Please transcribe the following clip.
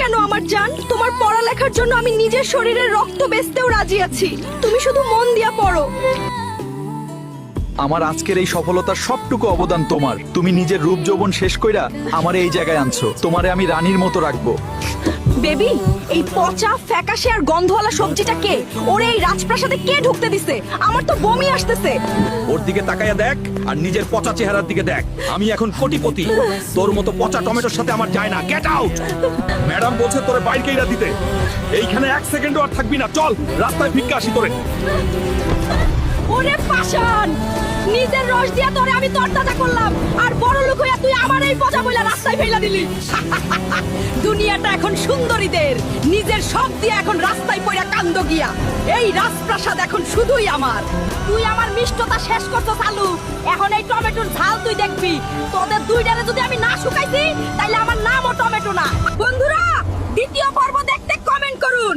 কেন আমার জান? তোমার পড়ালেখার জন্য আমি নিজের শরীরের রক্ত বেচতেও রাজি আছি। তুমি শুধু মন দিয়া পড়ো। আমার আজকের এই সফলতার সবটুকু অবদান তোমার। তুমি নিজের রূপ যৌবন শেষ কইরা আমারে এই জায়গায় আনছো। তোমারে আমি রানীর মতো রাখবো। বেবি, এই পচা ফ্যাকাশে আর গন্ধওয়ালা সবজিটা কে? ওরে এই রাজপ্রাসাদে কে ঢুকতে দিছে? আমার তো বমি আসতেছে। ওর দিকে তাকাইয়া দেখ আর নিজের পচা চেহারার দিকে দেখ। আমি এখন কোটিপতি, তোর মতো পচা টমেটোর সাথে আমার যায় না। Get out! ম্যাডাম বলছে তোরে বাইরেই দিতে। এইখানে 1 সেকেন্ডও আর থাকবি না। চল রাস্তায় ভিক্ষা আসি তোরে। ওরে পাশান, নিজের রস দিয়া তোরে আমি তরতাজা করলাম, আর বড় লোক হইয়া তুই আমার এই পচা বইলা রাস্তায় ফেলা দিলি। দুনিয়াটা এখন সুন্দরীদের, নিজের সব দিয়ে এখন রাস্তায় পড়া কান্দ গিয়া। এই রাজপ্রাসাদ এখন শুধুই আমার। তুই আমার মিষ্টতা শেষ করছো চালু। এখন এই টমেটোর ঝাল তুই দেখবি। তোদের দুইটারে যদি আমি না শুকাইছি, তাইলে আমার নামও টমেটো না। বন্ধুরা, দ্বিতীয় পর্ব দেখতে কমেন্ট করুন।